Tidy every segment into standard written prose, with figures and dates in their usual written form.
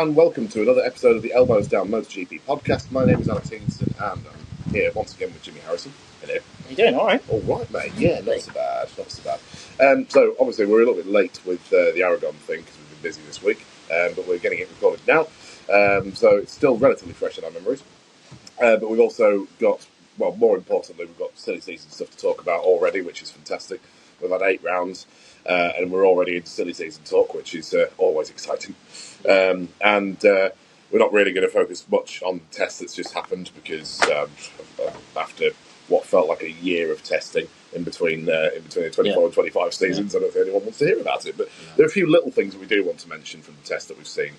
and welcome to another episode of the Elbows Down MotoGP podcast. My name is Alex Higginson, and I'm here once again with Jimmy Harrison. Hello. How you doing? All right? All right, mate. Yeah, not so bad. So, obviously, we're a little bit late with the Aragon thing because we've been busy this week, but we're getting it recorded now. So it's still relatively fresh in our memories. But we've also got, well, more importantly, we've got silly season stuff to talk about already, which is fantastic. We've had 8 rounds. And we're already into silly season talk, which is always exciting. And we're not really going to focus much on the test that's just happened because after what felt like a year of testing in between the 24 and 25 seasons, I don't think anyone wants to hear about it. But there are a few little things that we do want to mention from the test that we've seen.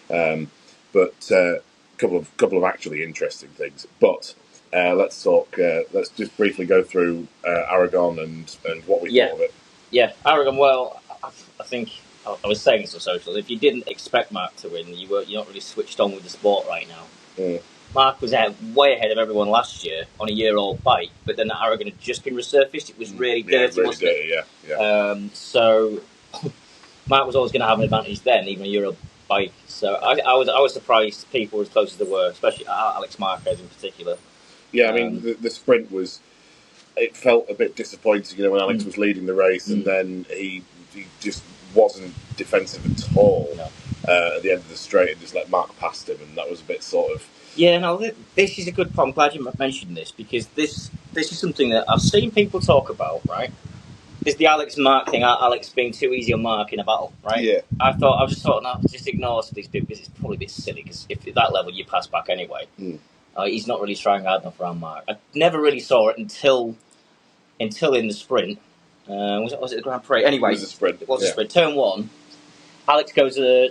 But a couple of actually interesting things. But let's talk. Let's just briefly go through Aragon and what we thought of it. Yeah, Aragon. Well, I think I was saying this on socials. If you didn't expect Marc to win, you're not really switched on with the sport right now. Marc was way ahead of everyone last year on a year-old bike, but then Aragon had just been resurfaced. It was really dirty, wasn't it? Yeah. So Marc was always going to have an advantage then, even a year-old bike. So I was surprised people were as close as they were, especially Alex Marquez in particular. Yeah, I mean the sprint was. It felt a bit disappointing, when Alex was leading the race, and then he just wasn't defensive at all at the end of the straight, and just let Marc past him, and that was a bit sort of. Yeah, no, this is a good point. I'm glad you mentioned this because this is something that I've seen people talk about. Right, is the Alex Marc thing? Alex being too easy on Marc in a battle, right? Yeah. I just thought, no, just ignore these people because it's probably a bit silly. Because if at that level you pass back anyway, he's not really trying hard enough around Marc. I never really saw it until in the sprint. Was it the Grand Prix? Anyway, it was a sprint. It was a sprint. Turn 1, Alex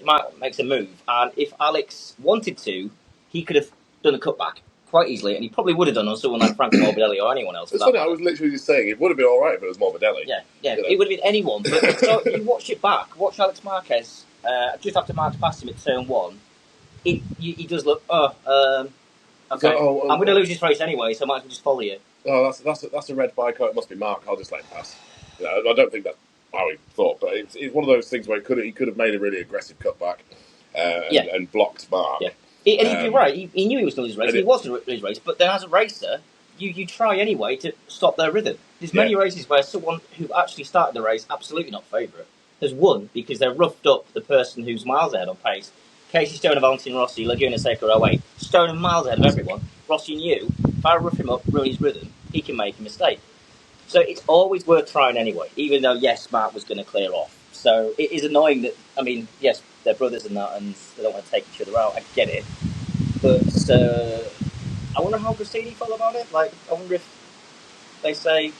Marc makes a move, and if Alex wanted to, he could have done a cutback quite easily, and he probably would have done on someone like Franco Morbidelli or anyone else. It's funny, I was literally just saying it would have been all right if it was Morbidelli. Yeah, it would have been anyone. But so you watch it back, watch Alex Marquez just after Marc passed him at turn 1. He does look. Okay, I'm going to lose this race anyway, so I might as well just follow you. Oh, that's a red bike. Oh, it must be Marc. I'll just let him pass. I don't think that's how he thought, but it's one of those things where he could have made a really aggressive cutback and blocked Marc. Yeah, you're right. He knew he was going to lose his race. He was going to lose his race, but then as a racer, you try anyway to stop their rhythm. There's many races where someone who actually started the race, absolutely not favourite, has won because they're roughed up the person who's miles ahead on pace. Casey Stoner, Valentino Rossi, Laguna Seca 08. Stoner miles ahead of everyone. Rossi knew if I rough him up, ruin his rhythm, he can make a mistake. So it's always worth trying anyway, even though, yes, Marc was going to clear off. So it is annoying that, yes, they're brothers and that, and they don't want to take each other out. I get it. But I wonder how Cassini felt about it. Like, I wonder if they say,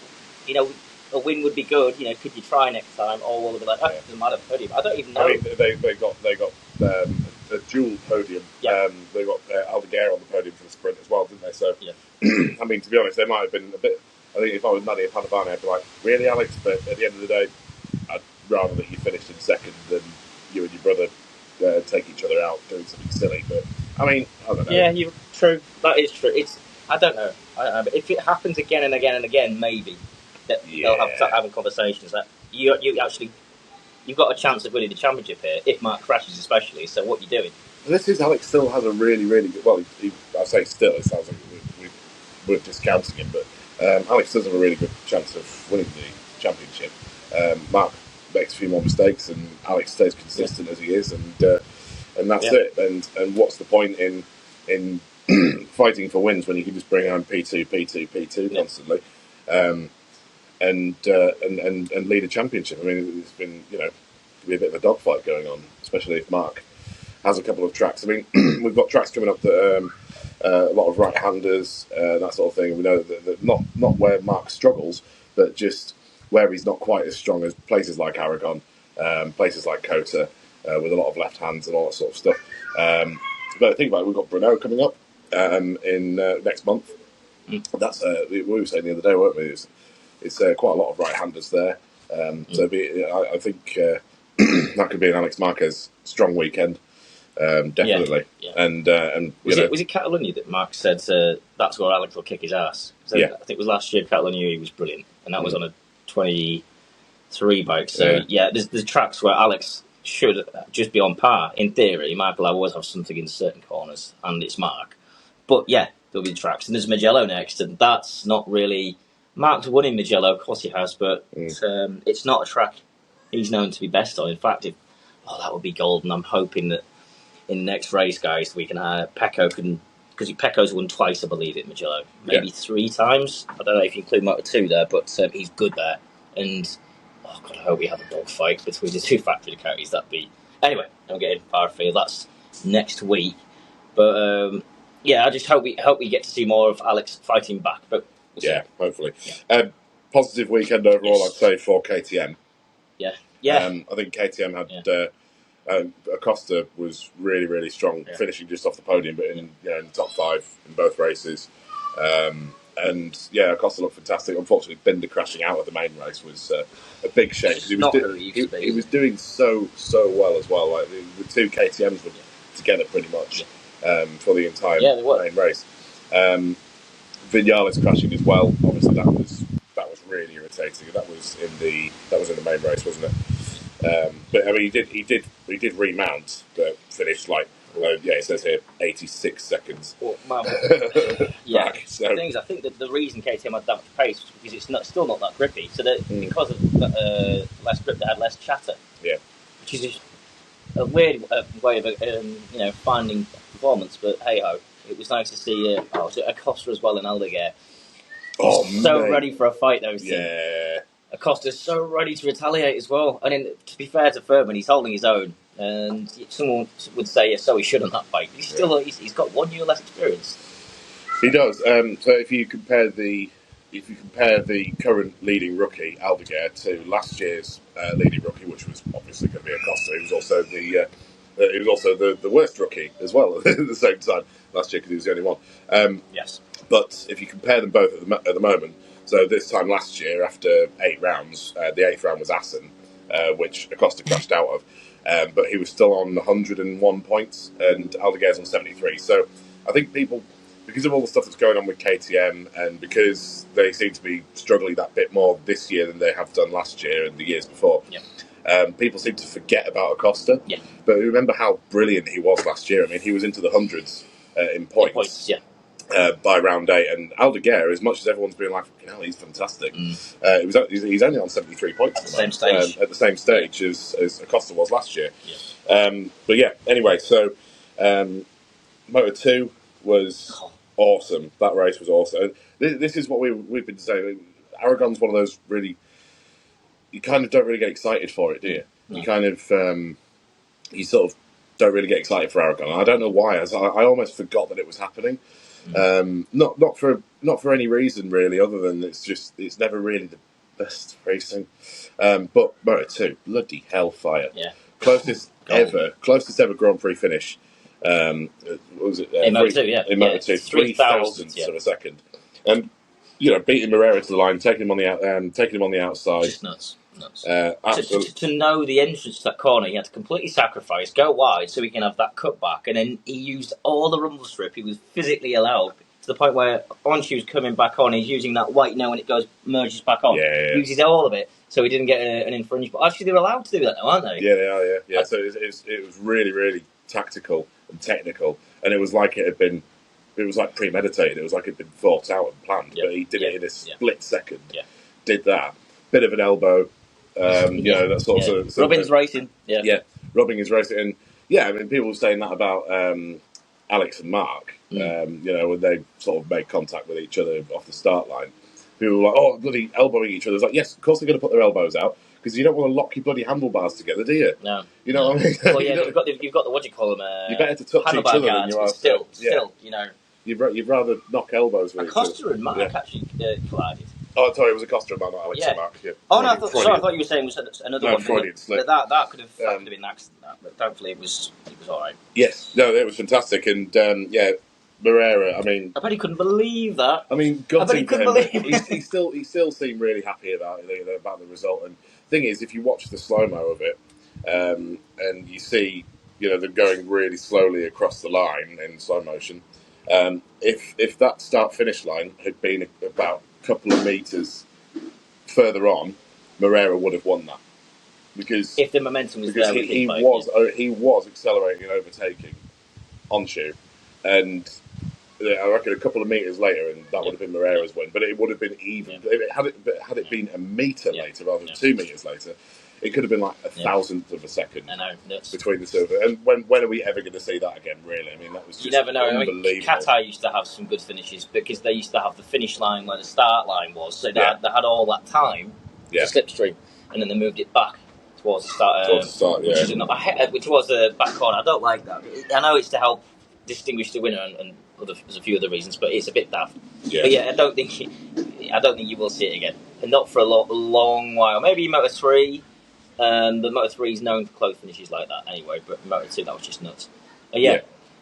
a win would be good, could you try next time? Or will they be like, it doesn't matter, podium. I don't even know. They got a dual podium. Yeah. They got Aldeguer on the podium for the sprint as well, didn't they? So, to be honest, they might have been a bit. I think if I was Nadia Padovani, I'd be like, really, Alex? But at the end of the day, I'd rather that you finished in second than you and your brother take each other out doing something silly. But I don't know. Yeah, true. That is true. I don't know. But if it happens again and again and again, maybe that they'll have to have conversations that you've got a chance of winning the championship here if Marc crashes, especially. So what you're doing? And this is Alex still has a really, really good. Well, I say still. It sounds like we're discounting him, but Alex does have a really good chance of winning the championship. Marc makes a few more mistakes, and Alex stays consistent as he is, and that's it. And what's the point in fighting for wins when you can just bring on P2 constantly, and lead a championship? It's been could be a bit of a dogfight going on, especially if Marc has a couple of tracks. We've got tracks coming up that a lot of right-handers, that sort of thing. We know that not where Marc struggles, but just where he's not quite as strong as places like Aragon, places like Kota, with a lot of left hands and all that sort of stuff. But think about it, we've got Brno coming up in next month. That's we were saying the other day, weren't we? It's quite a lot of right-handers there. So I think that could be an Alex Marquez strong weekend. Definitely. Yeah. And was it Catalunya that Marc said that's where Alex will kick his ass? So I think it was last year Catalunya he was brilliant, and that was on a 23 bike. So there's tracks where Alex should just be on par. In theory, Marc will always have something in certain corners, and it's Marc. But yeah, there'll be tracks, and there's Mugello next, and that's not really. Marc's won in Mugello, of course he has, but it's not a track he's known to be best on. In fact, that would be golden. I'm hoping that in the next race, guys, we can have Pecco because Pecco's won twice, I believe, at Mugello, maybe 3 times. I don't know if you include Moto2 there, but he's good there. And oh god, I hope we have a dog fight between the 2 factory Ducatis. That'd be anyway. I'm getting far afield. That's next week, but I just hope we get to see more of Alex fighting back. But we'll hopefully. Yeah. Positive weekend overall, I'd say, for KTM. Yeah. I think KTM had. Acosta was really, really strong, finishing just off the podium, but in the top 5 in both races. Acosta looked fantastic. Unfortunately, Binder crashing out of the main race was a big shame because he was doing so well as well. Like the 2 KTMs were together pretty much for the entire main race. Vinales crashing as well. Obviously, that was really irritating. That was in the main race, wasn't it? But I mean, he did remount, but finished it says here 86 seconds. Well, back. So I think that the reason KTM had that much pace was because it's still not that grippy. So that because of less grip, they had less chatter. Yeah, which is just a weird way of finding performance. But hey ho, it was nice to see Acosta as well in Aldeguer. Ready for a fight, those two. Yeah. Acosta's so ready to retaliate as well. And to be fair to Furman, he's holding his own. And someone would say, so he should on that bike. He's still he's got 1 year less experience. He does. So if you compare the current leading rookie Aldeguer to last year's leading rookie, which was obviously going to be Acosta, he was also the worst rookie as well at the same time last year because he was the only one. Yes. But if you compare them both at the moment. So this time last year, after 8 rounds, the 8th round was Assen, which Acosta crashed out of. But he was still on 101 points, and Aldeguer's on 73. So I think people, because of all the stuff that's going on with KTM, and because they seem to be struggling that bit more this year than they have done last year and the years before, people seem to forget about Acosta. Yeah. But remember how brilliant he was last year. I mean, he was into the hundreds in points. By round 8, and Aldeguer, as much as everyone's been like, he's fantastic. He's only on 73 points at the same stage as Acosta was last year. Anyway, so Moto2 was awesome. That race was awesome. This is what we've been saying. Aragon's one of those really, you kind of don't really get excited for it, do you? No. You kind of you sort of don't really get excited for Aragon. I don't know why. I almost forgot that it was happening. Not for any reason really, other than it's never really the best racing. But Moto2, bloody hellfire! Yeah, closest ever Grand Prix finish. What was it? In Moto2, in Moto2, 3,000ths of a second, and beating Moreira to the line, taking him on the outside, just nuts. To know the entrance to that corner, he had to completely sacrifice, go wide so he can have that cutback, and then he used all the rumble strip he was physically allowed to the point where once he was coming back on, he's using that white when it merges back on. He uses all of it so he didn't get an infringe. But actually, they're allowed to do that now, aren't they? Yeah, they are. Yeah. So it was really, really tactical and technical, and it was like it was like premeditated. It was like it'd been thought out and planned. But he did it in a split second. Yeah. Did that bit of an elbow. That sort of rubbing his racing. Rubbing his racing. And I mean, people were saying that about Alex and Marc. When they sort of made contact with each other off the start line, people were like, "Oh, bloody elbowing each other." It's like, yes, of course they're going to put their elbows out because you don't want to lock your bloody handlebars together, do you? No. You know what I mean? Well, you've got the what do you call them? You're better to touch each other than you are. Still, You'd rather knock elbows with each other. Acosta and Marc actually collided. Oh, sorry, it was Acosta and Alex and Marc. Yeah. Oh no, I thought you were saying it was another one. Freudian slip. That could have been an accident. But thankfully it was all right. Yes, no, it was fantastic, and Moreira. I mean, I bet he couldn't believe that. I mean, gutting for him. He still seemed really happy about the result. And the thing is, if you watch the slow mo of it, and you see them going really slowly across the line in slow motion, if that start finish line had been about couple of meters further on, Moreira would have won that. because if the momentum was there, he was accelerating and overtaking on shoe, and I reckon a couple of meters later, and that would have been Moreira's win. But it would have been even had it been a meter later rather than 2 meters later. It could have been like a thousandth of a second between the two of them. And when are we ever going to see that again, really? I mean, that was just unbelievable. I mean, Qatar used to have some good finishes because they used to have the finish line where the start line was. So they had all that time to slipstream, and then they moved it back towards the start. Which was a back corner. I don't like that. I know it's to help distinguish the winner and there's a few other reasons, but it's a bit daft. Yeah. But I don't think you will see it again, and not for a long while. Maybe Moto 3. The Moto 3 is known for close finishes like that anyway, but Moto 2, that was just nuts.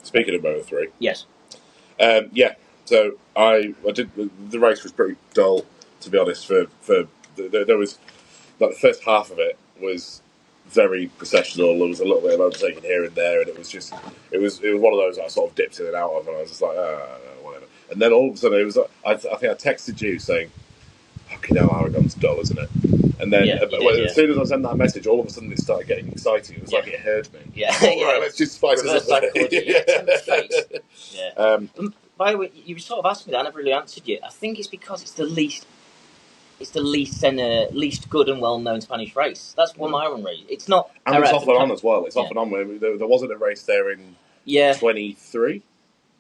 Speaking of Moto 3. Yes. So I did. The race was pretty dull, to be honest. There was like the first half of it was very processional. There was a little bit of overtaking here and there, and it was one of those I sort of dipped in and out of, and I was just like, whatever. And then all of a sudden, it was I think I texted you saying, "Fucking hell, Aragon's dull, isn't it?" And then as soon as I sent that message, all of a sudden it started getting exciting. It was like it heard me. Right, let's just spice this up. By the way, you sort of asked me that. I never really answered you. I think it's because it's the least good and well-known Spanish race. That's one Iron race. It's not. And it's off and on as well. It's off and on. There wasn't a race there in 23,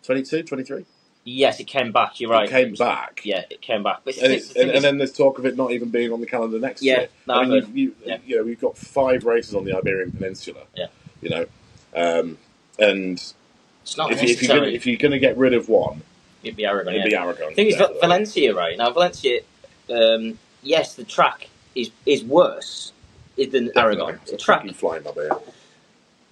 22, 23. Yes, it came back. You're right. It came back. Yeah, it came back. But and then there's talk of it not even being on the calendar next year. No, I mean, we've got 5 races on the Iberian Peninsula. Yeah. And it's not if you're going to get rid of one, it'd be Aragon. It'd be Aragon. The thing is, Valencia, right now, Valencia. Yes, the track is worse than Aragon. The track flying by there.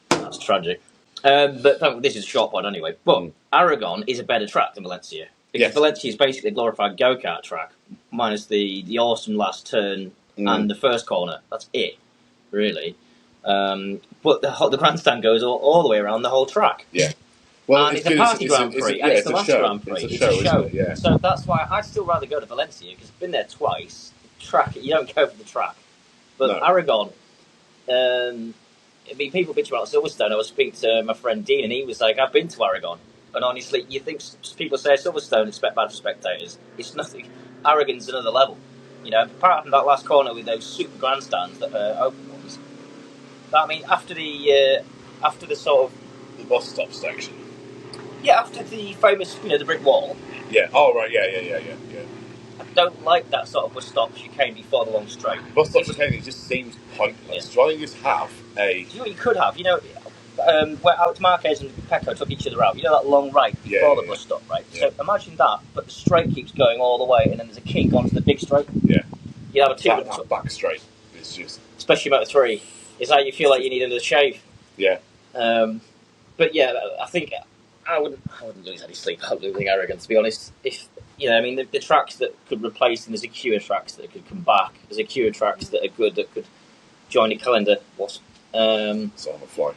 That's tragic. But this is a short one anyway. But Aragon is a better track than Valencia because Valencia is basically a glorified go-kart track, minus the awesome last turn and the first corner. That's it, really. But the grandstand goes all the way around the whole track. Yeah. Well, and it's a party Grand Prix, and it's the last Grand Prix. It's a show. Yeah. So that's why I'd still rather go to Valencia because I've been there twice. Track, you don't go for the track, but Aragon. I mean, people bitch about Silverstone. I was speaking to my friend Dean, and he was like, "I've been to Aragon," and honestly, you think people say Silverstone expect bad for spectators? It's nothing. Aragon's another level. Apart from that last corner with those super grandstands that are open ones. I mean, after the sort of the bus stop section. Yeah, after the famous, the brick wall. Yeah. Oh, right. Yeah. I don't like that sort of bus stop chicane before the long straight. Bus stop chicane, it just seems pointless. Why don't you just have a... You know what you could have? Where Alex Marquez and Pecco took each other out. That long right before the bus stop, right? Yeah. So imagine that, but the straight keeps going all the way, and then there's a kink onto the big straight. Yeah. You have a that back straight is just... Especially Moto 3. It's like you feel like you need another shave. Yeah. But yeah, I think... I wouldn't lose any sleep about losing Aragon, to be honest. If the tracks that could replace them, there's a queue of tracks that could come back. There's a queue of tracks that are good that could join the calendar. So I'm a fly.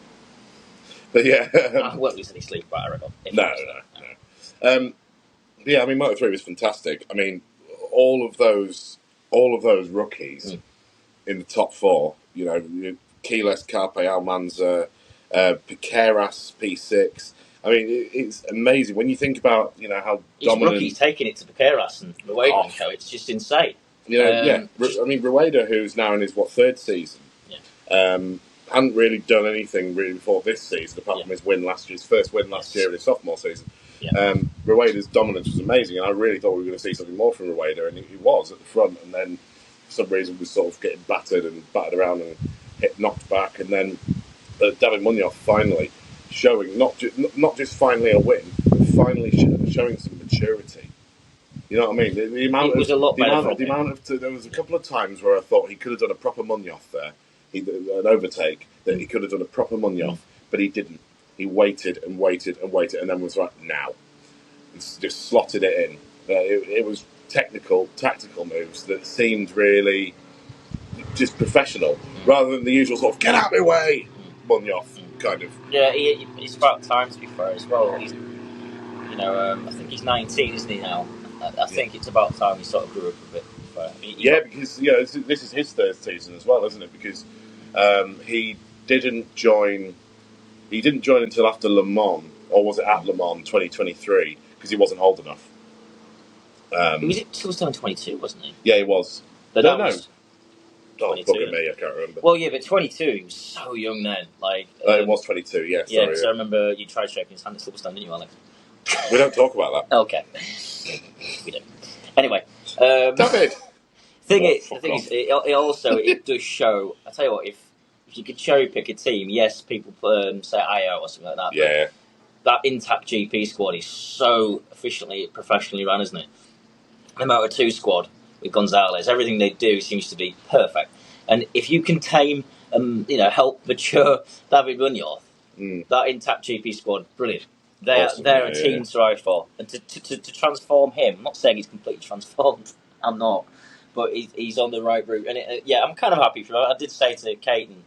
But yeah, I won't lose any sleep about Aragon. No. Yeah, I mean, Moto 3 was fantastic. I mean, all of those rookies in the top 4. Keyless, Carpe, Almanza, Piqueras, P6. I mean, it's amazing when you think about how dominant. Rookies taking it to Piqueras and Rueda and co. It's just insane. I mean, Rueda, who's now in his 3rd season, hadn't really done anything really before this season, apart from his first win last year in his sophomore season. Yeah. Rueda's dominance was amazing, and I really thought we were going to see something more from Rueda, and he was at the front, and then for some reason was sort of getting battered around and knocked back, and then David Munoz finally. Showing not just finally a win, but finally showing some maturity. You know what I mean? The amount there was a couple of times where I thought he could have done a proper Munoz there, an overtake that he could have done a proper Munoz, but he didn't. He waited and waited and waited, and then was like, now, and just slotted it in. It was tactical moves that seemed really just professional, rather than the usual sort of get out of my way Munoz. Kind of. Yeah, it's about time to be fair as well. He's, I think he's 19, isn't he now? I think it's about time he sort of grew up a bit. Because this is his 3rd season as well, isn't it? Because He didn't join. He didn't join until after Le Mans, or was it at Le Mans 2023? Because he wasn't old enough. He was still 22, wasn't he? Yeah, he was. But no. Was oh, bugger me, I can't remember. Well, yeah, but 22, he was so young then. Like, it was 22, yeah. Yeah, because I remember you tried shaking his hand at Silverstone, didn't you, Alex? We don't talk about that. Okay. We don't. Anyway. David! The thing is, it does show. I tell you what, if you could cherry pick a team, yes, people say IO or something like that. Yeah. That intact GP squad is so efficiently, professionally run, isn't it? The Moto2 squad with Gonzalez, everything they do seems to be perfect. And if you can tame help mature David Munoz, that intact GP squad, brilliant. They're a team to ride for. And to transform him, I'm not saying he's completely transformed, I'm not, but he's on the right route. And I'm kind of happy for him. I did say to Kate and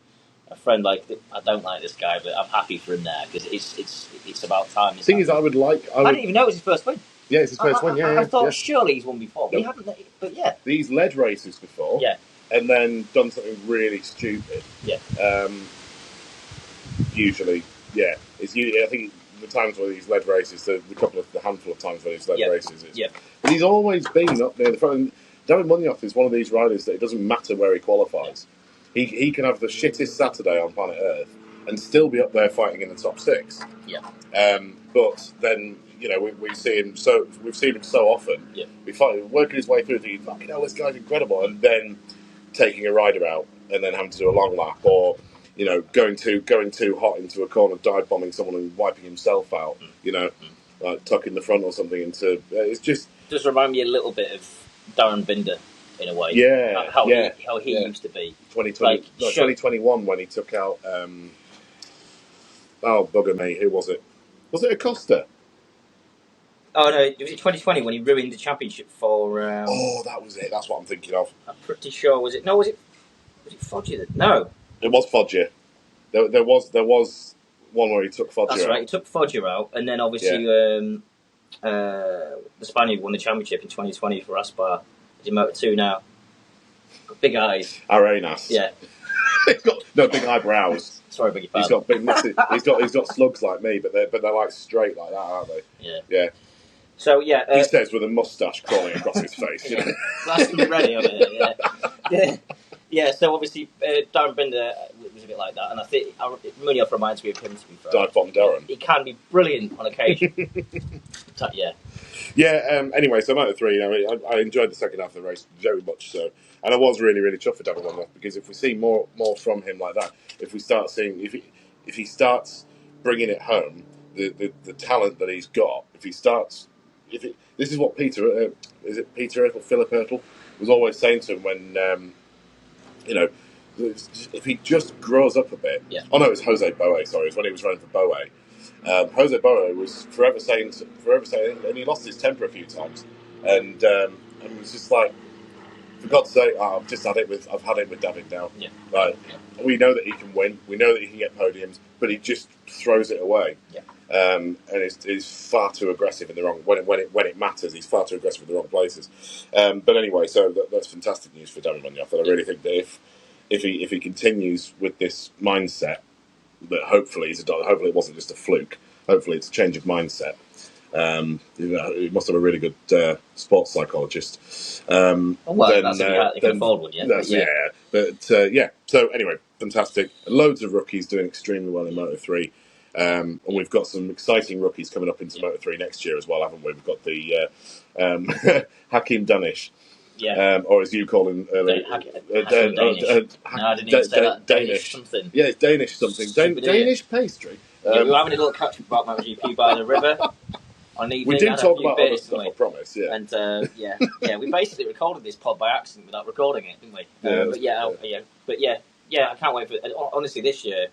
a friend, like, I don't like this guy, but I'm happy for him there, because it's about time. The thing is, I didn't even know it was his first win. Yeah, it's his first win, I thought surely he's won before. But he hadn't, but yeah. He's led races before. Yeah. And then done something really stupid. Yeah. Usually, yeah. I think the times where he's led races, the handful of times where he's led races, but he's always been up near the front. David Munoz is one of these riders that it doesn't matter where he qualifies. Yeah. He can have the shittest Saturday on planet Earth and still be up there fighting in the top 6. Yeah. But then, we see him we've seen him so often. Yeah. Working his way through, thinking, fucking hell, this guy's incredible, and then taking a rider out and then having to do a long lap, or going too hot into a corner, dive bombing someone and wiping himself out. Like tucking the front or something into. It's just remind me a little bit of Darren Binder in a way. Yeah, how he used to be. 2021 when he took out. Bugger me, who was it? Was it Acosta? Oh no, was it 2020 when he ruined the championship for? That was it. That's what I'm thinking of. I'm pretty sure. Was it Foggia? No, it was Foggia. There was one where he took Foggia. That's right. He took Foggia out, and then obviously the Spaniard won the championship in 2020 for Aspar. He's in Moto2 now. Got big eyes. Arenas. Yeah. He's got big eyebrows. Sorry, beg your pardon. He's got big massive. he's got slugs like me, but they're like straight like that, aren't they? Yeah. Yeah. So he says with a moustache crawling across his face. That's ready on it. Yeah. Yeah. So obviously Darren Binder was a bit like that, and I think Munoz reminds me of him, to be fair. Dive bomb Darren. He can be brilliant on occasion. Yeah. Yeah. Anyway, so Moto3. I enjoyed the second half of the race very much so, and I was really, really chuffed for David Munoz, because if we see more from him like that, if we start seeing if he starts bringing it home, the talent that he's got, this is what Peter Philip Ertl was always saying to him when if he just grows up a bit. Yeah. Oh no, it was Jose Boe. Sorry, it was when he was running for Boe. Jose Boe was forever saying, and he lost his temper a few times, and it was just like, for God's sake, I've had it with David now. Yeah. Like, we know that he can win, we know that he can get podiums, but he just throws it away. Yeah. And is far too aggressive in the wrong when it matters. He's far too aggressive in the wrong places. But anyway, so that's fantastic news for David Munoz. And I really think that if he continues with this mindset, that hopefully it wasn't just a fluke. Hopefully it's a change of mindset. He must have a really good sports psychologist. That's if you can afford one, yeah. So anyway, fantastic. Loads of rookies doing extremely well in Moto3. And we've got some exciting rookies coming up into Moto3 next year as well, haven't we? We've got the Hakim Danish. Yeah. Or as you call him earlier. Danish. No, I didn't even say that. Danish something. Yeah, it's Danish something. Danish pastry. We were having a little catch up about MotoGP by the river. We did talk about other stuff, I promise, yeah. And we basically recorded this pod by accident without recording it, didn't we? I can't wait for it. Honestly, this year,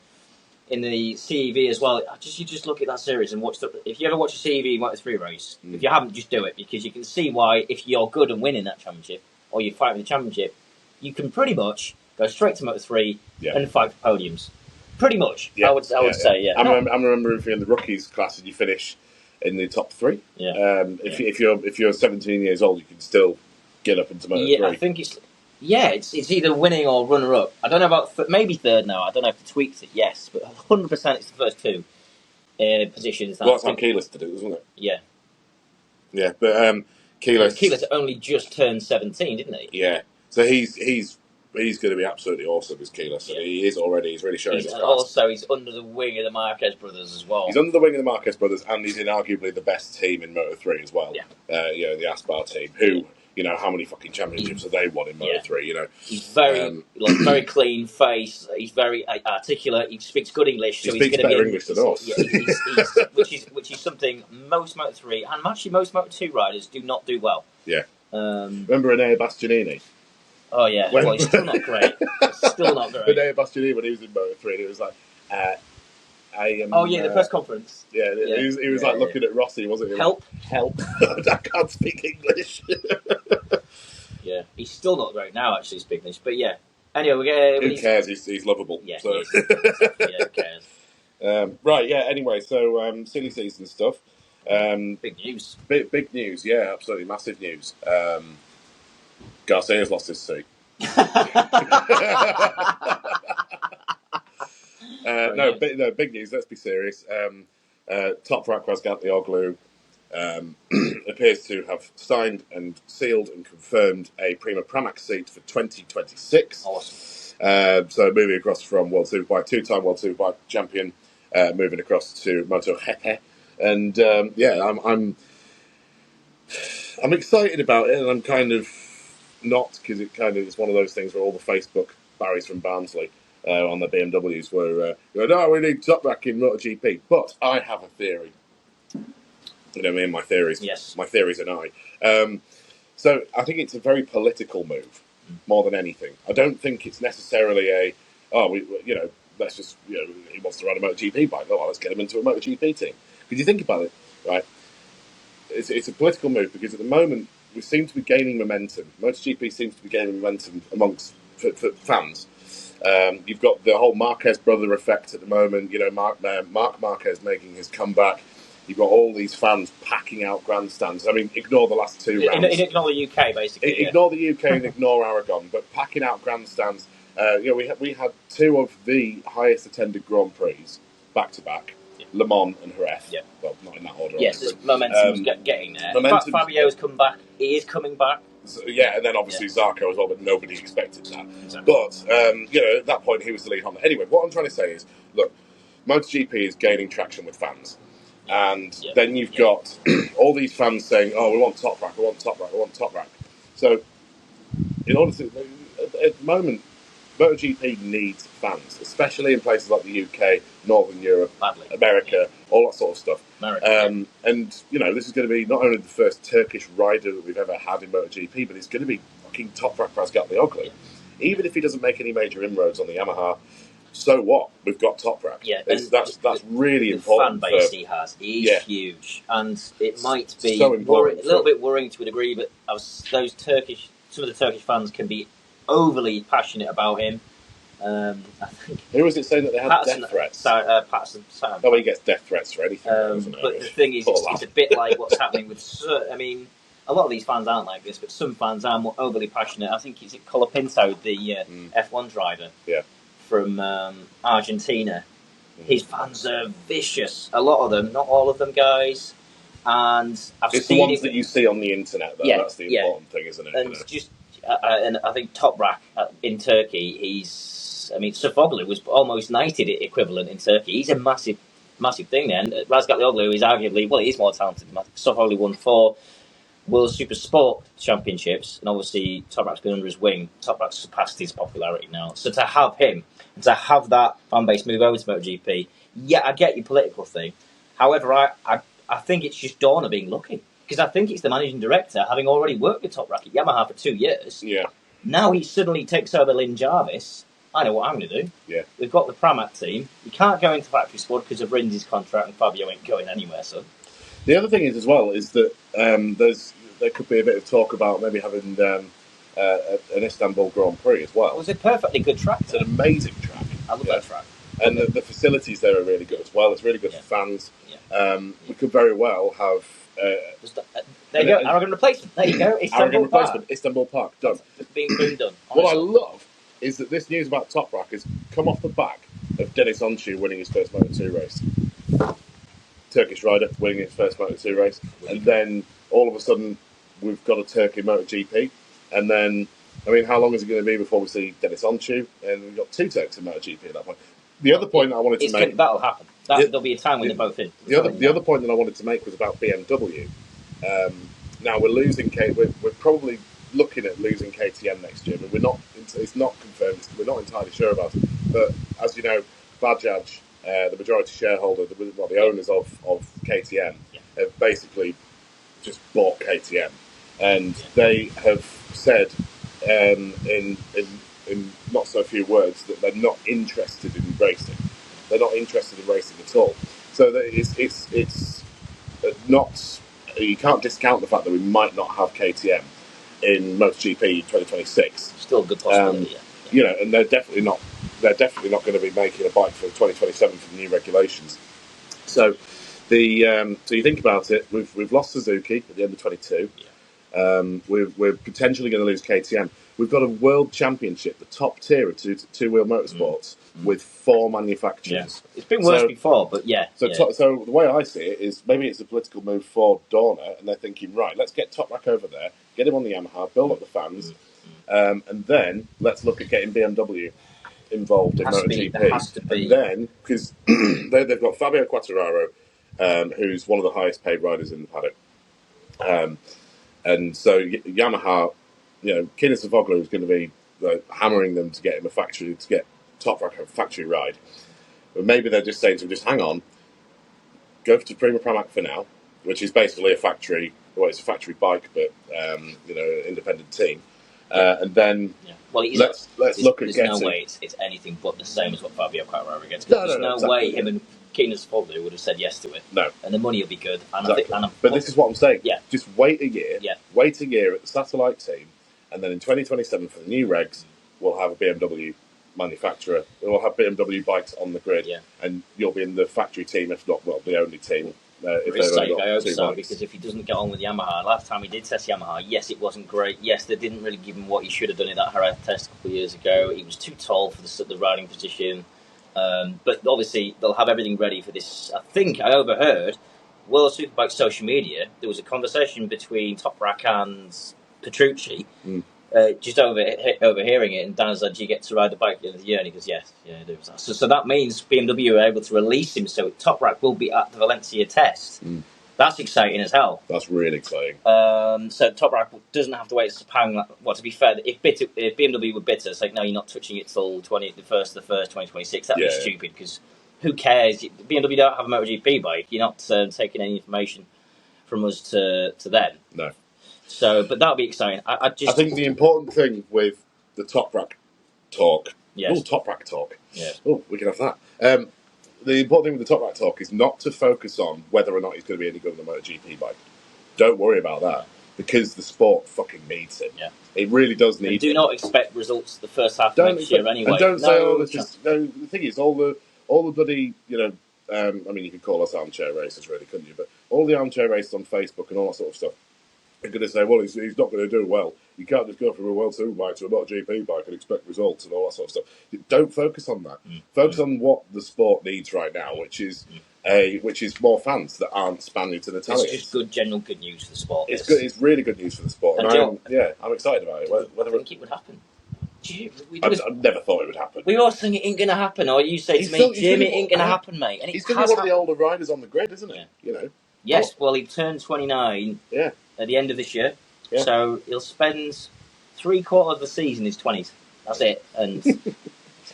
in the CEV as well, you just look at that series and watch if you ever watch a CEV Moto3 race, if you haven't, just do it, because you can see why, if you're good and winning that championship, or you fight in the championship, you can pretty much go straight to Moto3 and fight for podiums. Pretty much, I would say, yeah. I'm remembering if you're in the rookies class and you finish in the top 3. Yeah. If you're 17 years old, you can still get up into Moto3. Yeah, I think it's Yeah, it's either winning or runner-up. I don't know about maybe third now. I don't know if they tweaked it. Yes, but 100% it's the first two positions. Well, that's how Keyless did it, wasn't it? Yeah. Yeah, but Keyless only just turned 17, didn't he? Yeah, so he's going to be absolutely awesome as Keyless, and he is already. He's really showing his class. Also, he's under the wing of the Marquez brothers as well. He's under the wing of the Marquez brothers, and he's in arguably the best team in Moto3 as well. Yeah. The Aspar team, who, how many fucking championships have they won in Moto3? He's very very clean face. He's very articulate. He speaks good English. So he speaks better English than us. Which is something most Moto3 and actually most Moto2 riders do not do well. Yeah. Remember Enea Bastianini? Oh yeah, well he's still not great. Still not great. Enea Bastianini, when he was in Moto3, it was like, I am. Oh yeah, the press conference. Yeah, he was like looking at Rossi, wasn't he? Help! I can't speak English. Yeah, he's still not great now. Actually, speaking English, but yeah. Anyway, who cares? He's lovable. Yeah, so. yeah, who cares? Right, yeah. Anyway, so silly season stuff. Big news. Big news, yeah, absolutely massive news. Garcia's lost his seat. Big news. Let's be serious. Toprak Razgatlioglu appears to have signed and sealed and confirmed a Prima Pramac seat for 2026. Awesome. So moving across from World Superbike, two-time World Superbike champion, moving across to MotoGP. And I'm excited about it, and I'm kind of not, because it's one of those things where all the Facebook Barrys from Barnsley on the BMWs were no, we need Toprak in MotoGP. But I have a theory. My theories. Yes. My theories and I. So I think it's a very political move more than anything. I don't think it's necessarily let's just he wants to ride a MotoGP bike. Oh, let's get him into a MotoGP team. Because you think about it, right? It's a political move because at the moment we seem to be gaining momentum. MotoGP seems to be gaining momentum amongst for fans. You've got the whole Marquez brother effect at the moment. Marc Marquez making his comeback. You've got all these fans packing out grandstands. I mean, ignore the last two rounds. Ignore the UK, basically. Ignore the UK and ignore Aragon, but packing out grandstands. We had two of the highest attended Grand Prix back to back. Le Mans and Jerez. Yeah. Well, not in that order. Yes, momentum's getting there. Fabio's come back. He is coming back. So, and then obviously Zarco as well, but nobody expected that. Exactly. But, at that point he was the lead Honda. Anyway, what I'm trying to say is, look, MotoGP is gaining traction with fans. And then you've got all these fans saying, oh, we want Toprak, we want Toprak, we want Toprak. So, in order to, at the moment, MotoGP needs fans, especially in places like the UK, Northern Europe, America, all that sort of stuff. And, this is going to be not only the first Turkish rider that we've ever had in MotoGP, but it's going to be fucking Toprak Razgatlioglu. Yeah. Even if he doesn't make any major inroads on the Yamaha, so what? We've got Toprak. Yeah, that's really important. The fan base he has is huge, and it might be a little bit worrying to a degree. But some of the Turkish fans can be overly passionate about him. I think. Who was it saying that they had death threats? Patterson. Oh, he gets death threats for anything. But the thing is, it's a bit like what's happening with. I mean, a lot of these fans aren't like this, but some fans are more overly passionate. I think it's Colapinto, the F1 driver. Yeah. From Argentina. His fans are vicious. A lot of them, not all of them, guys. And it's the ones that you see on the internet, though. Yeah, that's the important thing, isn't it? And and I think Toprak in Turkey, Sofoglu was almost knighted equivalent in Turkey. He's a massive, massive thing there. And Razgatlioglu is arguably, he's more talented. Sofoglu won 4 World Super Sport Championships, and obviously Toprak's been under his wing. Toprak's surpassed his popularity now. So to have him, and to have that fan base move over to MotoGP, I get your political thing. However, I think it's just Dorna being lucky. Because I think it's the managing director, having already worked with Toprak at Yamaha for 2 years. Yeah. Now he suddenly takes over Lynn Jarvis. I know what I'm going to do. Yeah. We've got the Pramac team. You can't go into factory squad because of Rindy's contract, and Fabio ain't going anywhere, son. The other thing is, as well, is that there could be a bit of talk about maybe having an Istanbul Grand Prix as well. It was a perfectly good track. It's an amazing track. I love that track. And the facilities there are really good as well. It's really good for fans. Yeah. We could very well have... There you go. Aragon replacement. There you go. Aragon replacement. Istanbul Park. Done. Being done. Honestly. What I love is that this news about Toprak has come off the back of Deniz Oncu winning his first Moto2 race. Turkish rider winning his first Moto2 race. And then all of a sudden we've got a Turkey MotoGP. And then, I mean, how long is it going to be before we see Deniz Oncu? And we've got 2 Turks in MotoGP at that point. The other point that I wanted to make... That'll happen. There'll be a time when they're both in. The other point that I wanted to make was about BMW. Now we're losing we're probably looking at losing KTM next year, but it's not confirmed. We're not entirely sure about it. But as you know, Bajaj, the majority shareholder, the owners of KTM, have basically just bought KTM, and they have said in not so few words that they're not interested in racing. They're not interested in racing at all. So that it's not. You can't discount the fact that we might not have KTM in MotoGP 2026. Still a good possibility. You know, and they're definitely not going to be making a bike for 2027 for the new regulations. So so you think about it, we've lost Suzuki at the end of 22. We're potentially going to lose KTM. We've got a world championship, the top tier of two-wheel motorsports, with 4 manufacturers. Yeah. It's been worse before, but So the way I see it is maybe it's a political move for Dorna, and they're thinking, right, let's get Toprak over there, get him on the Yamaha, build up the fans, and then let's look at getting BMW involved in MotoGP. There has to be. And then, because they've got Fabio Quartararo, who's one of the highest paid riders in the paddock. And so Yamaha, you know, Kinezevoglu is going to be hammering them to get him to get Toprak a factory ride. But maybe they're just saying to him, just hang on, go to Prima Pramac for now, which is basically it's a factory bike, but independent team. And then let's look at getting. There's no way it's anything but the same as what Fabio Quartararo gets. There's no way him and Kinezevoglu would have said yes to it. No, and the money will be good. And exactly. But this is what I'm saying. Yeah, just wait a year. Yeah, wait a year at the satellite team, and then in 2027 for the new regs, we'll have a BMW manufacturer. We'll have BMW bikes on the grid, and you'll be in the factory team, if not the only team. I hope so, because if he doesn't get on with Yamaha, last time he did test Yamaha, yes, it wasn't great. Yes, they didn't really give him what he should have done in that Jerez test a couple of years ago. He was too tall for the riding position. But obviously, they'll have everything ready for this. I think I overheard World Superbike social media. There was a conversation between Toprak and Petrucci. Just overhearing it, and Dan said, "Do you get to ride the bike at the end of the year?" And he goes, "Yes, yeah, it was." So that means BMW are able to release him. So Toprak will be at the Valencia test. That's exciting as hell. That's really exciting. So Toprak doesn't have to wait to Sepang. Well, to be fair, if BMW were bitter, it's like, no, you're not touching it till the 1st of the 1st, 2026. That'd be stupid, because who cares? BMW don't have a MotoGP bike. You're not taking any information from us to them. No. So, but that'll be exciting. I think the important thing with the Toprak talk... Yes. Oh, Toprak talk. Yeah. Oh, we can have that. The important thing with the Toprak talk is not to focus on whether or not he's going to be any good on the MotoGP bike. Don't worry about that, because the sport fucking needs him. Yeah. It really does need him. Do not expect results the first half of next year anyway. And don't say, the thing is, all the bloody, I mean, you could call us armchair racers, really, couldn't you? But all the armchair racers on Facebook and all that sort of stuff, they're going to say, well, he's not going to do well. You can't just go from a World Superbike to a MotoGP bike and expect results and all that sort of stuff. Don't focus on that. Focus on what the sport needs right now, which is more fans that aren't Spaniards and Italians. It's just general good news for the sport. It's good. It's really good news for the sport. And I'm excited about it. I think it would happen. I never thought it would happen. We all think it ain't going to happen, or you say to me, Jim, it ain't going to happen, mate. And he's going to be one of the older riders on the grid, isn't he? Yeah. Yes, well, he turned 29 at the end of this year. Yeah. So he'll spend 3/4 of the season in his 20s. That's it. And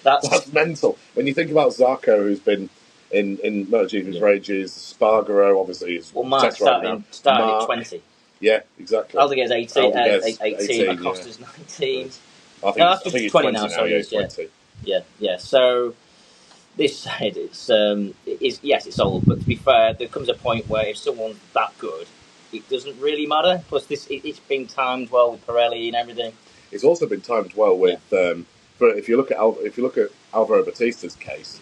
that's mental. When you think about Zarco, who's been in MotoGP for ages, Spargaro, obviously, is Marc started at 20. Yeah, exactly. Aldriguez 18, Acosta's 19. I think he's 20 now, so he's 20. Yeah. So this said, it's old, but to be fair, there comes a point where if someone's that good, it doesn't really matter. Plus, it's been timed well with Pirelli and everything. It's also been timed well with. If you look at Alvaro Batista's case,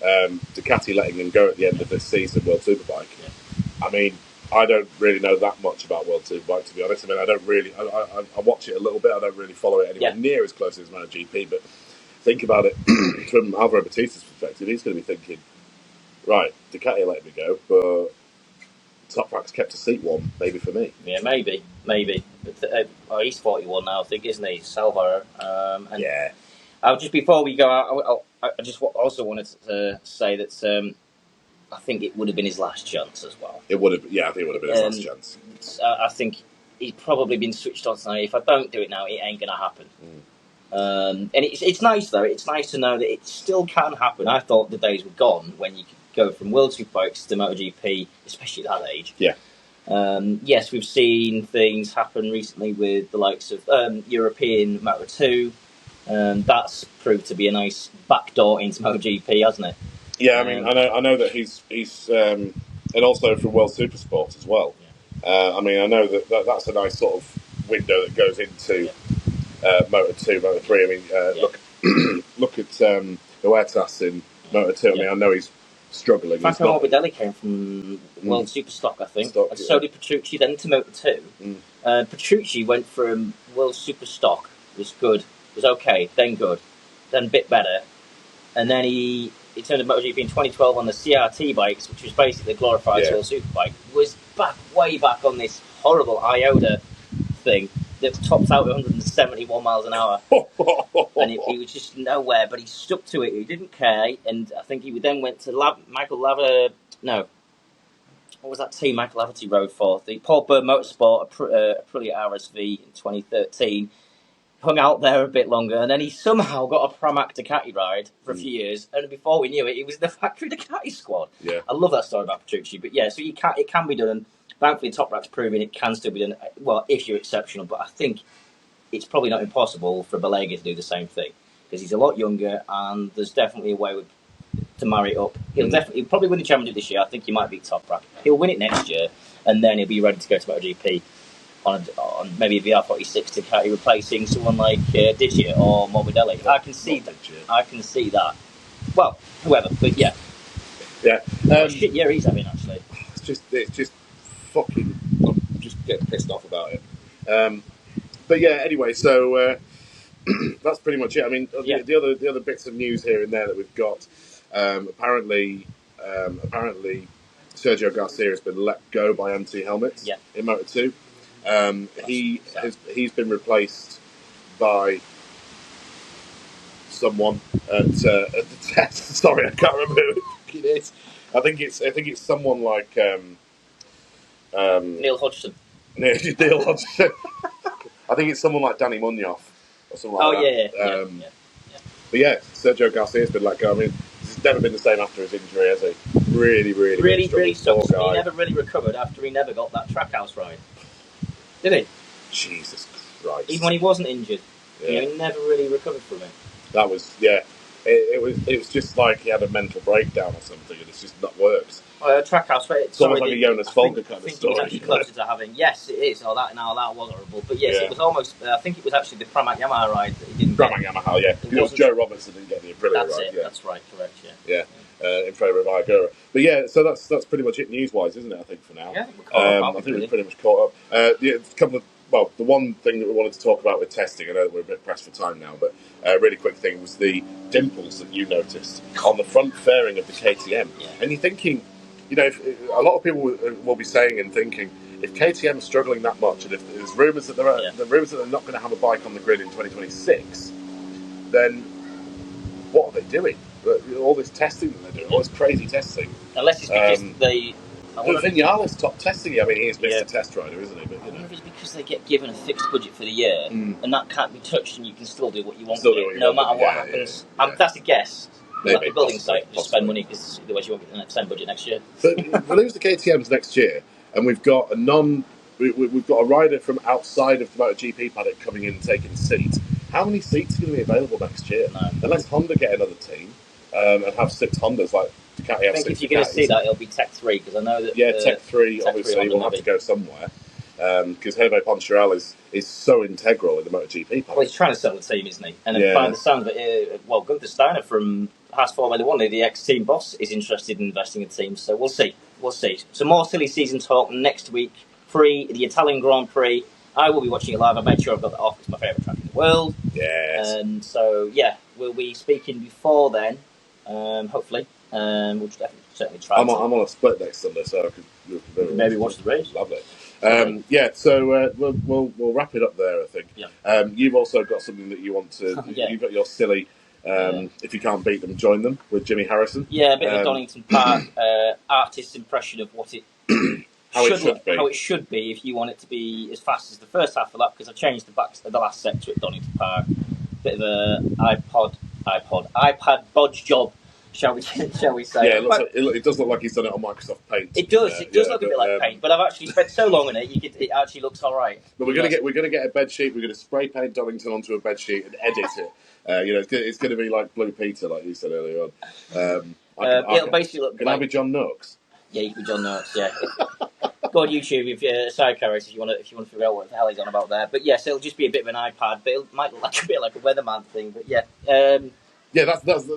Ducati letting him go at the end of this season, World Superbike. I mean, I don't really know that much about World Superbike, to be honest. I mean, I don't really. I watch it a little bit. I don't really follow it anywhere near as closely as MotoGP. But think about it from Alvaro Bautista's perspective. He's going to be thinking, right, Ducati let me go, but Toprak's kept a seat warm, maybe for me. Yeah, maybe. But he's 41 now, I think, isn't he, Salvador? Just before we go out, I just also wanted to say that I think it would have been his last chance as well. It would have, I think it would have been his last chance. I think he's probably been switched on tonight. If I don't do it now, it ain't going to happen. And it's nice, though. It's nice to know that it still can happen. I thought the days were gone when you could go from World Superbikes to MotoGP, especially at that age. Yeah. Yes, we've seen things happen recently with the likes of European Moto2. That's proved to be a nice backdoor into MotoGP, hasn't it? Yeah, I mean, I know that he's and also from World Supersport as well. Yeah. I mean, I know that's a nice sort of window that goes into Moto2, Moto3. I mean, look at Huertas in Moto2. I mean, I know he's struggling. Franco Morbidelli came from World Superstock, I think. And so did Petrucci, then to Moto2. Petrucci went from World Superstock, was good, was okay, then good, then a bit better, and then he turned to MotoGP in 2012 on the CRT bikes, which was basically the glorified World Superbike, was way back on this horrible Iota thing that topped out at 171 miles an hour. And he was just nowhere, but he stuck to it. He didn't care, and I think he then went to Michael Lava... No. What was that team Michael Laverty rode for? The Paul Bird Motorsport, Aprilia RSV in 2013. Hung out there a bit longer, and then he somehow got a Pramac Ducati ride for a few years, and before we knew it, he was in the factory Ducati squad. Yeah. I love that story about Petrucci, but yeah, so it can be done, and thankfully Toprak's proving it can still be done, well, if you're exceptional, but I think it's probably not impossible for Balega to do the same thing, because he's a lot younger, and there's definitely a way to marry it up. He'll probably win the championship this year. I think he might beat Toprak. He'll win it next year, and then he'll be ready to go to MotoGP. On maybe a VR46 Ducati replacing someone like Digier or Morbidelli. I can see that. Well, whoever, but yeah. Shit year he's having, actually. It's just fucking... I'm just getting pissed off about it. But yeah, anyway, so that's pretty much it. I mean, the other bits of news here and there that we've got, apparently Sergio Garcia has been let go by MT Helmets in Moto2. He's been replaced by someone at the test. Sorry, I can't remember who it is. I think it's someone like Neil Hodgson. Neil Hodgson. I think it's someone like Danny Munoz or something like that. But yeah, Sergio Garcia's been let go. I mean, he's never been the same after his injury, has he? Really sucks. He never really recovered after he never got that Trackhouse ride. Did he? Jesus Christ. Even when he wasn't injured. He never really recovered from it. That was, it was just like he had a mental breakdown or something, and it's just not worked. Trackhouse, it's almost like a Jonas Folger kind of story. It's actually closer to having, yes, it is. That was horrible. But yes, it was almost, I think it was actually the Pramac Yamaha ride that he didn't get. Pramac Yamaha, yeah. It was Joe Robertson didn't get the Aprilia ride. That's right, correct, in favour of Iagura. But yeah, so that's pretty much it news-wise, isn't it, I think, for now? Yeah, I think we're caught up. I think we're pretty much caught up. A couple of, the one thing that we wanted to talk about with testing, I know that we're a bit pressed for time now, but a really quick thing was the dimples that you noticed on the front fairing of the KTM. Yeah. And you're thinking, if a lot of people will be saying and thinking, if KTM is struggling that much, and if there's rumours that they're not going to have a bike on the grid in 2026, then what are they doing? All this testing that they're doing, all this crazy testing. Unless it's because they... Vinales top testing. I mean, he is Mr. Test Rider, isn't he? But, I wonder if it's because they get given a fixed budget for the year, and that can't be touched, and you can still do what you want with it, no matter what happens. That's a guess. Like a building site, just spend money because otherwise you won't get the same budget next year. But we lose the KTMs next year, and we've got we've got a rider from outside of the MotoGP paddock coming in and taking a seat. How many seats are going to be available next year? No. Unless Honda get another team and have 6 Hondas like Ducati. I think if you're going to see that, it'll be Tech 3 because I know that. Yeah, Tech 3 obviously will have to go somewhere because Hervé Poncharal is so integral in the MotoGP paddock. Well, he's trying to sell the team, isn't he? And by the sound of it, Gunther Steiner from Haas Formula 1, the ex-team boss, is interested in investing in teams. So we'll see. we'll see. Some more silly season talk next week. The Italian Grand Prix. I will be watching it live. I made sure I've got that off. It's my favourite track in the world. Yes. And so, yeah, we'll be speaking before then, hopefully. We'll certainly try. I'm on a split next Sunday, so I could maybe watch the race. Lovely. Yeah, so we'll wrap it up there, I think. Yeah. You've also got something that you want to... Yeah. You've got your silly... If you can't beat them, join them with Jimmy Harrison. Yeah, a bit of Donington Park artist's impression of what it... how it should be if you want it to be as fast as the first half of the lap, because I've changed the last sector at Donington Park. Bit of a iPad bodge job, shall we say? Yeah, it does look like he's done it on Microsoft Paint. It does. It does look a bit like paint, but I've actually spent so long on it. It actually looks all right. But we're gonna get a bed sheet. We're gonna spray paint Donington onto a bed sheet and edit it. It's gonna be like Blue Peter, like you said earlier on. It'll basically look. Can I be John Noakes? Yeah, you can be John Noakes. Yeah. Go on YouTube if you're a sidecar race if you want to figure out what the hell he's on about there. But yes, it'll just be a bit of an iPad, but it might look like a bit like a weatherman thing. But yeah. Yeah, that's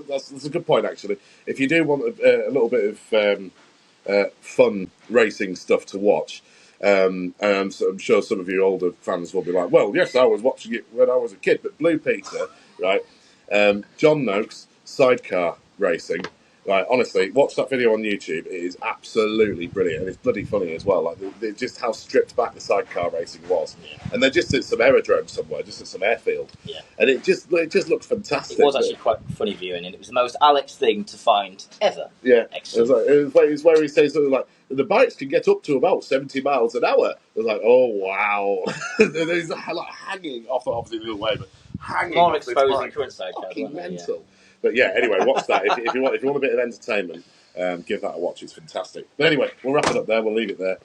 a good point actually. If you do want a little bit of fun racing stuff to watch, and I'm sure some of you older fans will be like, "Well, yes, I was watching it when I was a kid." But Blue Peter, right? John Noakes sidecar racing. Right, honestly, watch that video on YouTube. It is absolutely brilliant, and it's bloody funny as well. Like just how stripped back the sidecar racing was, and they're just at some aerodrome somewhere, just at some airfield. Yeah, and it just looks fantastic. It was actually quite funny viewing, and it was the most Alex thing to find ever. Yeah, excellent. It was where he says something like, "The bikes can get up to about 70 miles an hour." I was like, "Oh wow!" He's like hanging off, obviously the other way, but hanging. More exposed than current sidecar. Fucking mental. Yeah. But yeah, anyway, watch that. If you want a bit of entertainment, give that a watch. It's fantastic. But anyway, we'll wrap it up there. We'll leave it there.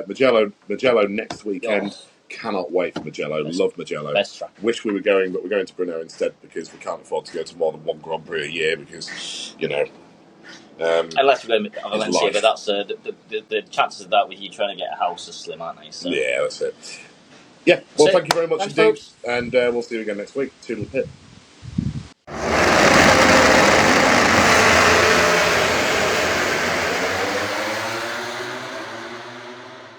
Mugello next weekend. Oh. Cannot wait for Mugello. Love Mugello. Best track. Wish we were going, but we're going to Brno instead because we can't afford to go to more than one Grand Prix a year because, unless we go to Valencia, but that's the chances of that with you trying to get a house are slim, aren't they? So. Yeah, that's it. Yeah, well, thank you very much indeed. Folks. And we'll see you again next week. Toodle pip.